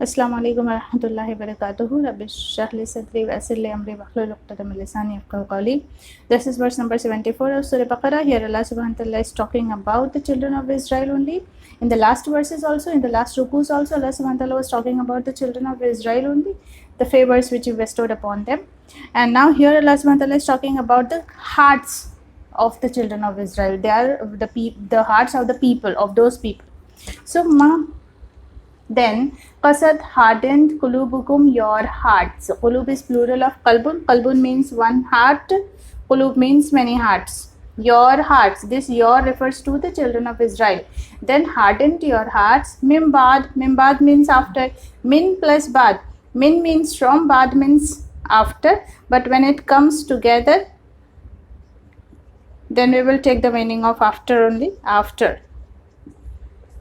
अस्सलाम वालेकुम रहमतुल्लाहि व बरकातुहू रब्बिश इश्रह ली सदरी व यस्सिर ली अमरी वहलुल उक़्दतम मिन लिसानी यफ़क़हू क़ौली. This is verse number 74 of Surah Baqarah. Here Allah subhanahu wa ta'ala is talking about the children of Israel only. In the last verses also, in the last rukus also, Allah subhanahu wa ta'ala was talking about the children of Israel only, the favors which He bestowed upon them. And now here Allah subhanahu wa ta'ala is talking about the hearts of the children of Israel. They are the hearts of the people, of those people. So then qasad hardened qulubukum, your hearts. So qulub is plural of qalbun. Qalbun means one heart, qulub means many hearts. Your hearts, this your refers to the children of Israel. Then hardened your hearts. Mimbad means after. Min plus bad. Min means from, bad means after, but when it comes together, then we will take the meaning of after only.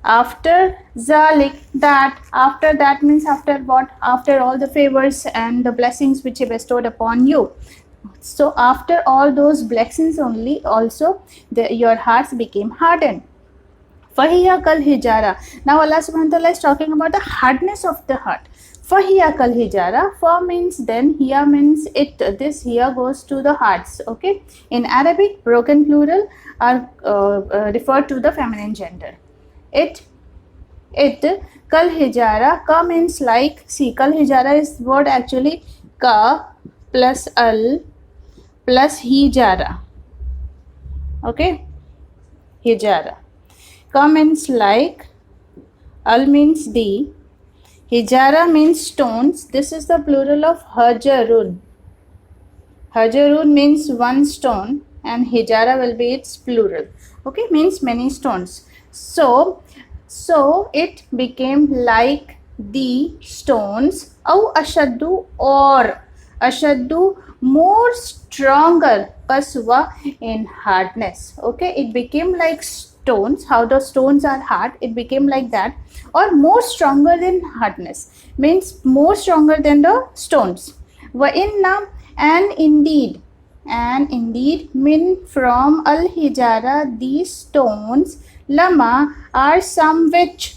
After zalik, that. After that means after what? After all the favors and the blessings which He bestowed upon you. So after all those blessings only, also your hearts became hardened. Fahiya kal hijara. Now Allah subhanahu wa ta'ala is talking about the hardness of the heart. Fahiya kal hijara. Fa means then, hiya means it. This here goes to the hearts. Okay. In Arabic, broken plural are referred to the feminine gender. It kal hijara. Ka means like. See, kal hijara is word actually ka plus al plus hijara. Okay, hijara. Ka means like, al means the, hijara means stones. This is the plural of hajarun. Hajarun means one stone and hijara will be its plural. Okay, means many stones. So it became like the stones. Aw ashaddu, or ashaddu, more stronger, qaswa, in hardness. Okay, it became like stones. How the stones are hard, it became like that. Or more stronger than hardness, means more stronger than the stones. Wa inna, and indeed, min, from, al hijara, these stones, lama, are some which,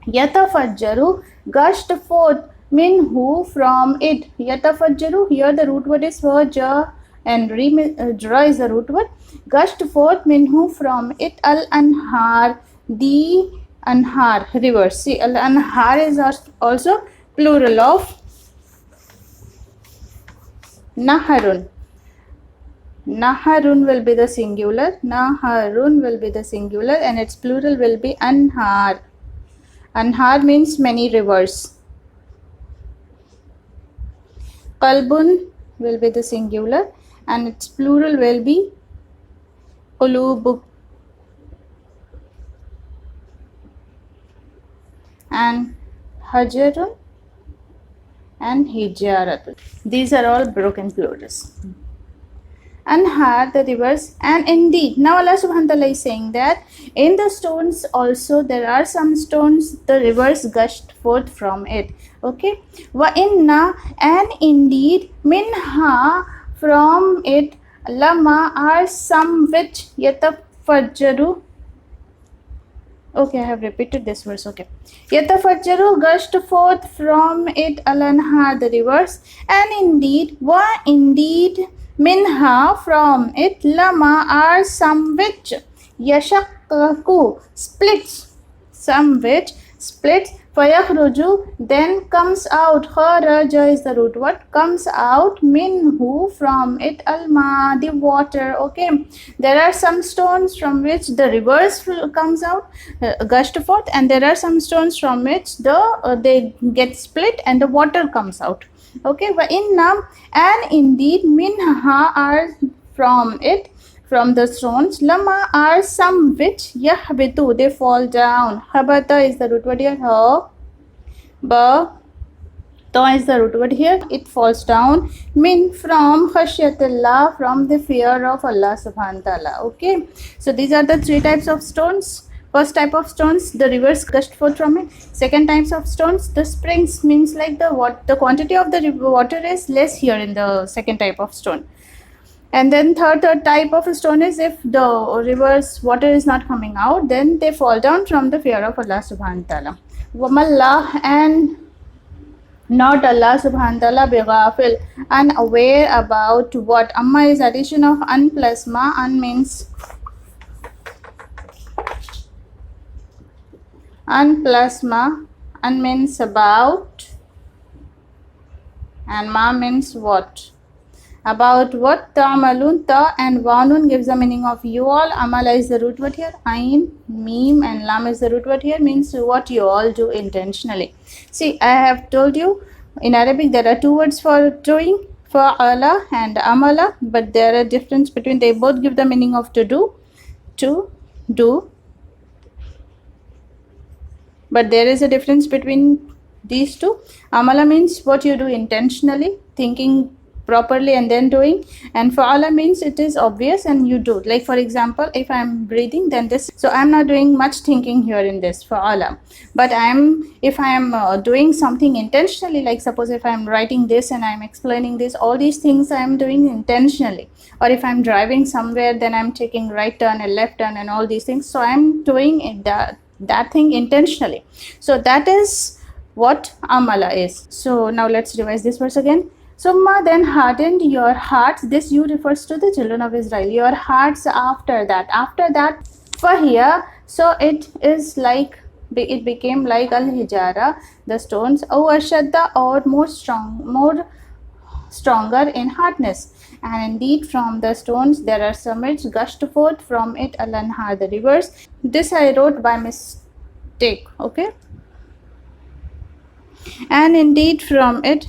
yatafajjaru, gushed forth, minhu, from it. Yatafajjaru, here the root word is ja, and dra is the root word. Gushed forth, minhu, from it, al anhar, the anhar, rivers. See, al anhar is also plural of naharun. Naharun will be the singular. Naharun will be the singular, and its plural will be anhar. Anhar means many rivers. Qalbun will be the singular, and its plural will be qulub. And hajarun and hijaratun. These are all broken plurals. Anhar, the rivers, and indeed. Now Allah subhanahu wa ta'ala is saying that in the stones also there are some stones, the rivers gushed forth from it. Okay. Wa inna, and indeed, minha, from it, lama, are some which, yatafajjaru. Okay, I have repeated this verse. Okay. Yatafajjaru, gushed forth from it, al-anhar, the rivers, and indeed, wa indeed, minha, from it, lama, are some which, yashakkaku, splits, some which splits, fayakhruju, then comes out, kharaja is the root word, comes out, minhu, from it, alma, the water. Okay, there are some stones from which the rivers comes out, gushed forth, and there are some stones from which they get split and the water comes out. Okay, wa inna, and indeed, minha, are from it, from the stones, lama, are some which, yahbitu, they fall down. Habata is the root word here. Ha, ba, ta is the root word here. It falls down. Min, from, khashyatillah, from the fear of Allah subhanahu wa ta'ala. Okay, so these are the three types of stones. First type of stones, the rivers gushed forth from it. Second types of stones, the springs, means like the quantity of the water is less here in the second type of stone. And then third type of a stone is if the river's water is not coming out, then they fall down from the fear of Allah subhanahu wa ta'ala. Wamallah, and Not Allah subhanahu wa ta'ala bighafil, unaware about what. Amma is addition of un plus ma. Un means un plus ma. Un means about, and ma means what. About what. Ta'malun, ta and wanun gives the meaning of you all. Amala is the root word here. Ain, meme and lam is the root word here, means what you all do intentionally. See, I have told you in Arabic there are two words for doing, fa'ala and amala, but there are difference between, they both give the meaning of to do, but there is a difference between these two. Amala means what you do intentionally, thinking properly and then doing, and fa'ala means it is obvious and you do. Like for example, if I am breathing, then this, so I am not doing much thinking here in this fa'ala, but if I am doing something intentionally, like suppose if I am writing this and I am explaining this, all these things I am doing intentionally. Or if I am driving somewhere, then I am taking right turn and left turn and all these things, so I am doing it, that thing intentionally. So that is what amala is. So now let's revise this verse again. Summa then hardened your hearts. This you refers to the children of Israel. Your hearts after that. After that, for here, so it is like, it became like al-hijara, the stones, or ashadda, or more stronger in hardness. And indeed from the stones there are summits gushed forth from it al-anhar, the rivers. This I wrote by mistake, okay. And indeed from it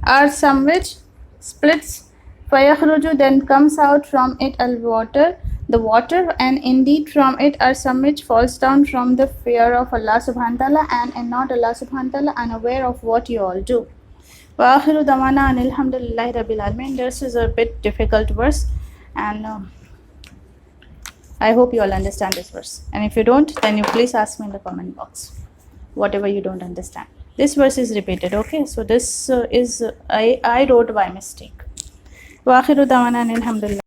are some which splits, fayakhruju, then comes out from it al-water, the water. And indeed from it are some which falls down from the fear of Allah subhanahu wa ta'ala, and not Allah subhanahu wa ta'ala, unaware of what you all do. Wa akhiru dawana anil hamdulillahi rabbil alamin. This is a bit difficult verse, and I hope you all understand this verse. And if you don't, then you please ask me in the comment box whatever you don't understand. This verse is repeated, okay? So this is I wrote by mistake. Wa akhiru dawana anil hamdulillah.